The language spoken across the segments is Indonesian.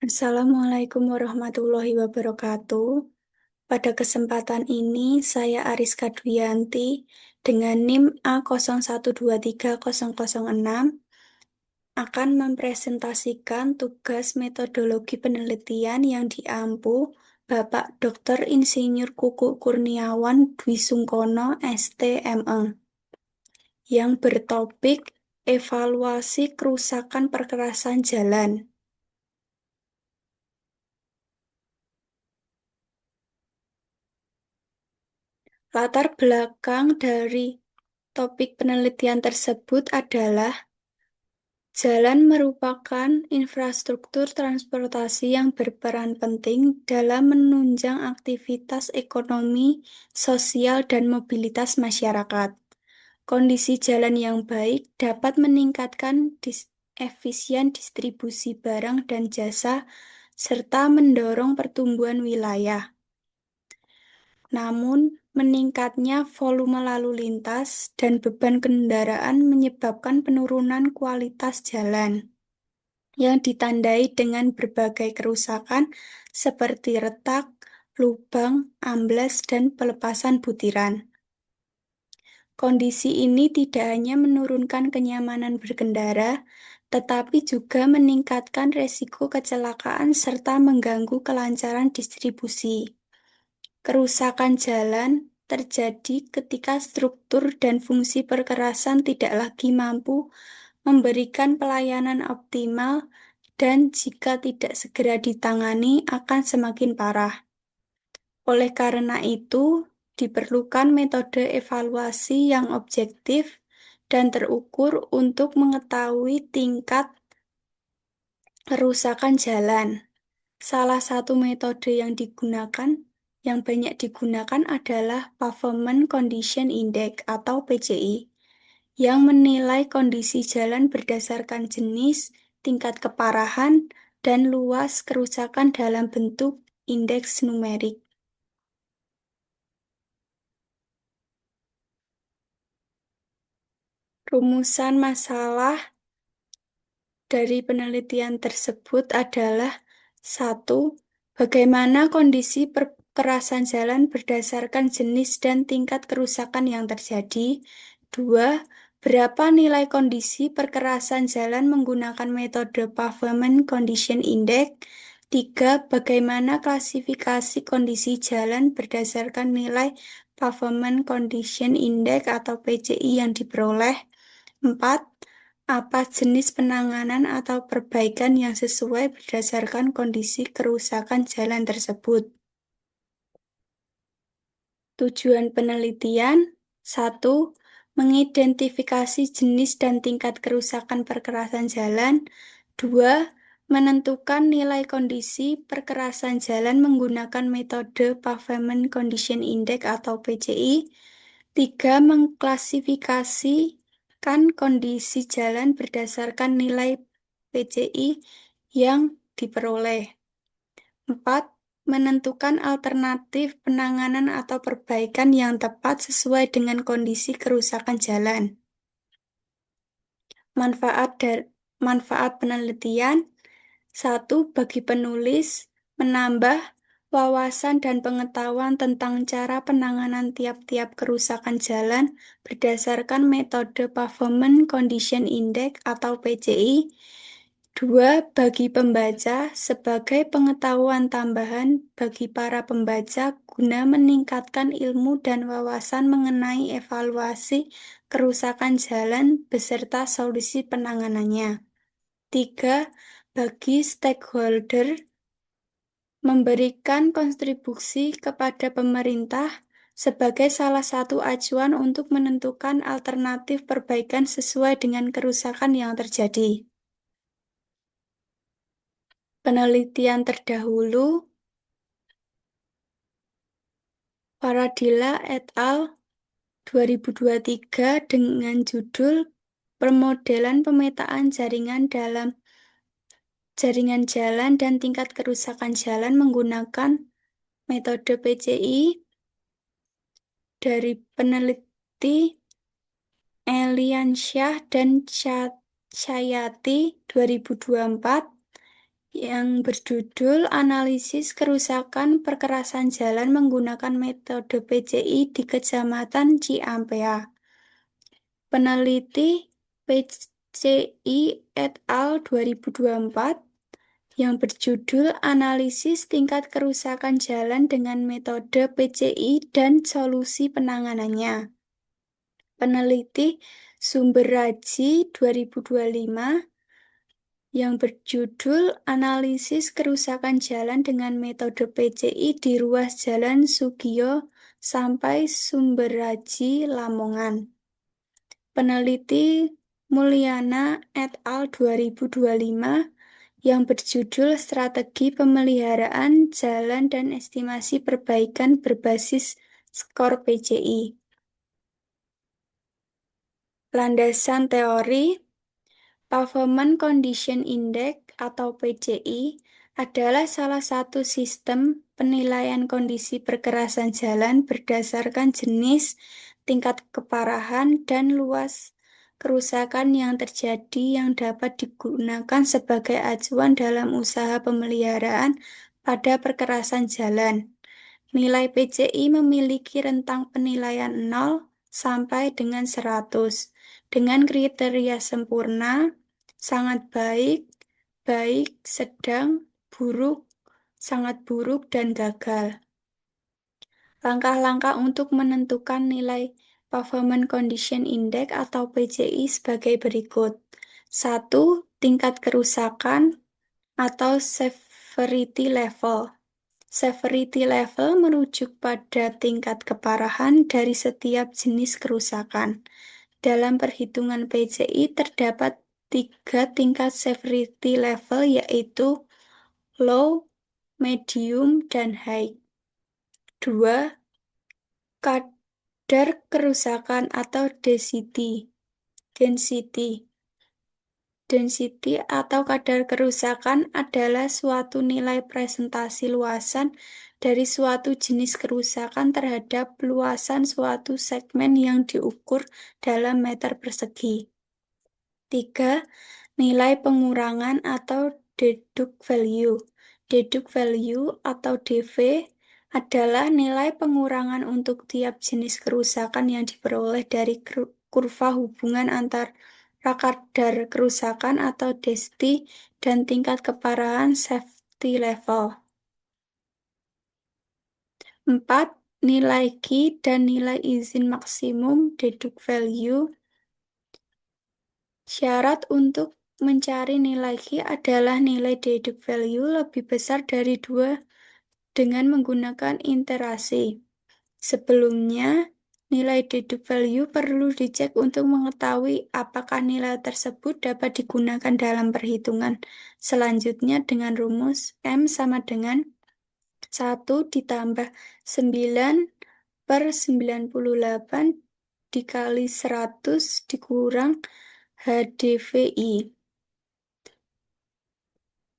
Assalamualaikum warahmatullahi wabarakatuh. Pada kesempatan ini, saya Ariska Duyanti dengan NIM A01230006 akan mempresentasikan tugas metodologi penelitian yang diampu Bapak Dr. Insinyur Kuku Kurniawan Dwi Sungkono, STME, yang bertopik evaluasi kerusakan perkerasan jalan. Latar belakang dari topik penelitian tersebut adalah jalan merupakan infrastruktur transportasi yang berperan penting dalam menunjang aktivitas ekonomi, sosial, dan mobilitas masyarakat. Kondisi jalan yang baik dapat meningkatkan efisien distribusi barang dan jasa serta mendorong pertumbuhan wilayah. Namun, meningkatnya volume lalu lintas dan beban kendaraan menyebabkan penurunan kualitas jalan yang ditandai dengan berbagai kerusakan seperti retak, lubang, amblas, dan pelepasan butiran. Kondisi ini tidak hanya menurunkan kenyamanan berkendara, tetapi juga meningkatkan resiko kecelakaan serta mengganggu kelancaran distribusi. Kerusakan jalan terjadi ketika struktur dan fungsi perkerasan tidak lagi mampu memberikan pelayanan optimal dan jika tidak segera ditangani akan semakin parah. Oleh karena itu, diperlukan metode evaluasi yang objektif dan terukur untuk mengetahui tingkat kerusakan jalan. Salah satu metode yang banyak digunakan adalah Pavement Condition Index atau PCI, yang menilai kondisi jalan berdasarkan jenis, tingkat keparahan, dan luas kerusakan dalam bentuk indeks numerik. Rumusan masalah dari penelitian tersebut adalah: 1. Bagaimana kondisi perkerasan jalan berdasarkan jenis dan tingkat kerusakan yang terjadi? 2. Berapa nilai kondisi perkerasan jalan menggunakan metode Pavement Condition Index? 3. Bagaimana klasifikasi kondisi jalan berdasarkan nilai Pavement Condition Index atau PCI yang diperoleh? 4. Apa jenis penanganan atau perbaikan yang sesuai berdasarkan kondisi kerusakan jalan tersebut? Tujuan penelitian: 1. Mengidentifikasi jenis dan tingkat kerusakan perkerasan jalan. 2. Menentukan nilai kondisi perkerasan jalan menggunakan metode Pavement Condition Index atau PCI. 3. Mengklasifikasikan kondisi jalan berdasarkan nilai PCI yang diperoleh. 4. Menentukan alternatif penanganan atau perbaikan yang tepat sesuai dengan kondisi kerusakan jalan. Manfaat penelitian: 1. Bagi penulis, menambah wawasan dan pengetahuan tentang cara penanganan tiap-tiap kerusakan jalan berdasarkan metode Pavement Condition Index atau PCI. 2. Bagi pembaca, sebagai pengetahuan tambahan bagi para pembaca guna meningkatkan ilmu dan wawasan mengenai evaluasi kerusakan jalan beserta solusi penanganannya. 3. Bagi stakeholder, memberikan kontribusi kepada pemerintah sebagai salah satu acuan untuk menentukan alternatif perbaikan sesuai dengan kerusakan yang terjadi. Penelitian terdahulu, Paradilla et al. 2023 dengan judul Permodelan Pemetaan Jaringan Jalan dan Tingkat Kerusakan Jalan menggunakan metode PCI dari peneliti Eliansyah dan Chayati 2024 yang berjudul Analisis Kerusakan Perkerasan Jalan Menggunakan Metode PCI di Kecamatan Ciampea. Peneliti PCI et al. 2024 yang berjudul Analisis Tingkat Kerusakan Jalan dengan Metode PCI dan Solusi Penanganannya. Peneliti Sumber Raji 2025 yang berjudul Analisis Kerusakan Jalan dengan Metode PCI di Ruas Jalan Sugiyo sampai Sumberaji Lamongan. Peneliti Mulyana et al. 2025 yang berjudul Strategi Pemeliharaan Jalan dan Estimasi Perbaikan Berbasis Skor PCI. Landasan teori Pavement Condition Index atau PCI adalah salah satu sistem penilaian kondisi perkerasan jalan berdasarkan jenis, tingkat keparahan, dan luas kerusakan yang terjadi yang dapat digunakan sebagai acuan dalam usaha pemeliharaan pada perkerasan jalan. Nilai PCI memiliki rentang penilaian 0 sampai dengan 100 dengan kriteria sempurna, sangat baik, baik, sedang, buruk, sangat buruk, dan gagal. Langkah-langkah untuk menentukan nilai Pavement Condition Index atau PCI sebagai berikut. 1. Tingkat kerusakan atau severity level. Severity level merujuk pada tingkat keparahan dari setiap jenis kerusakan. Dalam perhitungan PCI terdapat 3 tingkat severity level yaitu low, medium, dan high. 2. Kadar kerusakan atau density. Density atau kadar kerusakan adalah suatu nilai presentasi luasan dari suatu jenis kerusakan terhadap luasan suatu segmen yang diukur dalam meter persegi. 3. Nilai pengurangan atau deduct value. Deduct value atau DV adalah nilai pengurangan untuk tiap jenis kerusakan yang diperoleh dari kurva hubungan antara kadar kerusakan atau density dan tingkat keparahan safety level. 4. Nilai Q dan nilai izin maksimum deduct value. Syarat untuk mencari nilai Q adalah nilai deduct value lebih besar dari 2 dengan menggunakan iterasi. Sebelumnya, nilai deduct value perlu dicek untuk mengetahui apakah nilai tersebut dapat digunakan dalam perhitungan selanjutnya dengan rumus M sama dengan 1 ditambah 9 per 98 dikali 100 dikurang HDVI.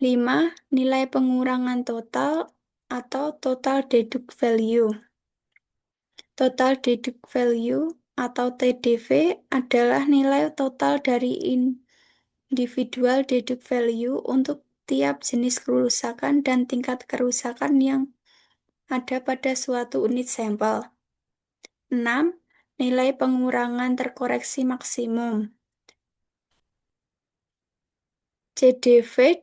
5. Nilai pengurangan total atau total deduct value. Total deduct value atau TDV adalah nilai total dari individual deduct value untuk tiap jenis kerusakan dan tingkat kerusakan yang ada pada suatu unit sampel. 6. Nilai pengurangan terkoreksi maksimum. CDV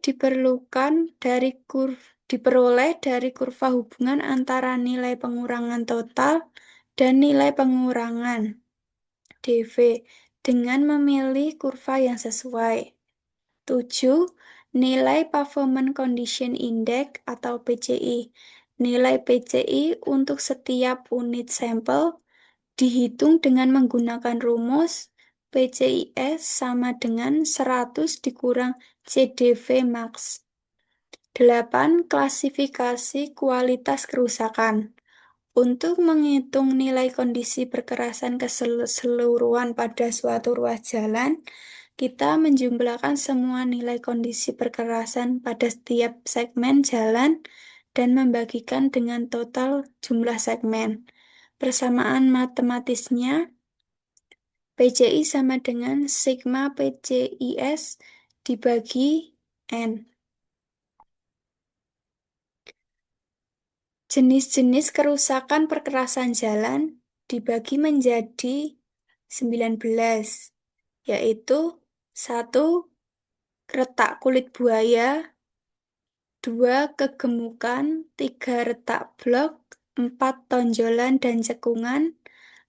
diperoleh dari kurva hubungan antara nilai pengurangan total dan nilai pengurangan DV dengan memilih kurva yang sesuai. 7. Nilai Pavement Condition Index atau PCI. Nilai PCI untuk setiap unit sampel dihitung dengan menggunakan rumus PCIS sama dengan 100 dikurang CDV max. 8. Klasifikasi kualitas kerusakan. Untuk menghitung nilai kondisi perkerasan keseluruhan pada suatu ruas jalan, kita menjumlahkan semua nilai kondisi perkerasan pada setiap segmen jalan dan membagikan dengan total jumlah segmen. Persamaan matematisnya, PCI sama dengan sigma PCIS dibagi N. Jenis-jenis kerusakan perkerasan jalan dibagi menjadi 19, yaitu satu, retak kulit buaya, dua, kegemukan, tiga, retak blok, empat, tonjolan dan cekungan,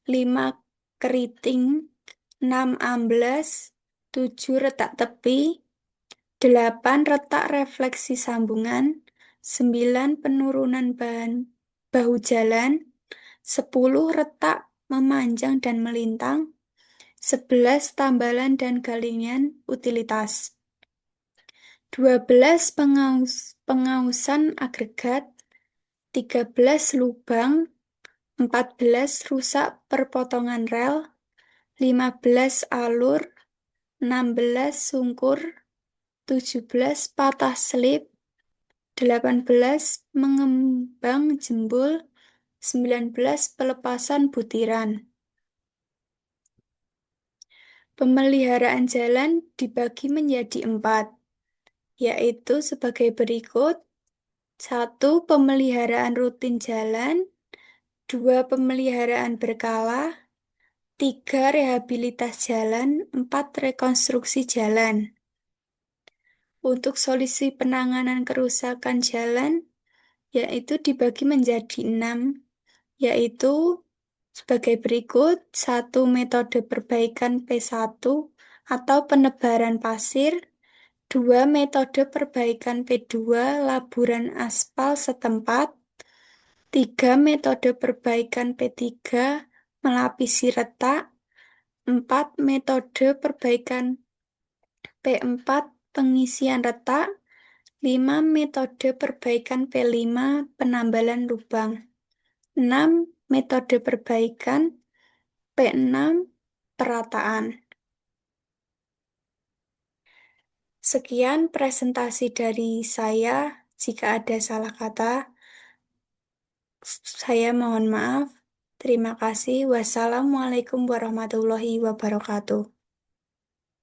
lima, keriting, enam, amblas, tujuh, retak tepi, delapan, retak refleksi sambungan, sembilan, penurunan bahu jalan, 10, retak memanjang dan melintang, 11, tambalan dan galingan utilitas, 12, pengausan agregat, 13, lubang, 14, rusak perpotongan rel, 15, alur, 16, sungkur, 17, patah selip, 18, mengembang jembul, 19, pelepasan butiran. Pemeliharaan jalan dibagi menjadi 4, yaitu sebagai berikut. 1, pemeliharaan rutin jalan, 2, pemeliharaan berkala, 3, rehabilitas jalan, 4, rekonstruksi jalan. Untuk solusi penanganan kerusakan jalan, yaitu dibagi menjadi 6, yaitu sebagai berikut. 1, metode perbaikan P1 atau penebaran pasir, 2, metode perbaikan P2 laburan aspal setempat, 3, metode perbaikan P3 melapisi retak, 4, metode perbaikan P4 pengisian retak, 5, metode perbaikan P5 penambalan lubang, 6, metode perbaikan P6 perataan. Sekian presentasi dari saya. Jika ada salah kata, saya mohon maaf. Terima kasih. Wassalamualaikum warahmatullahi wabarakatuh.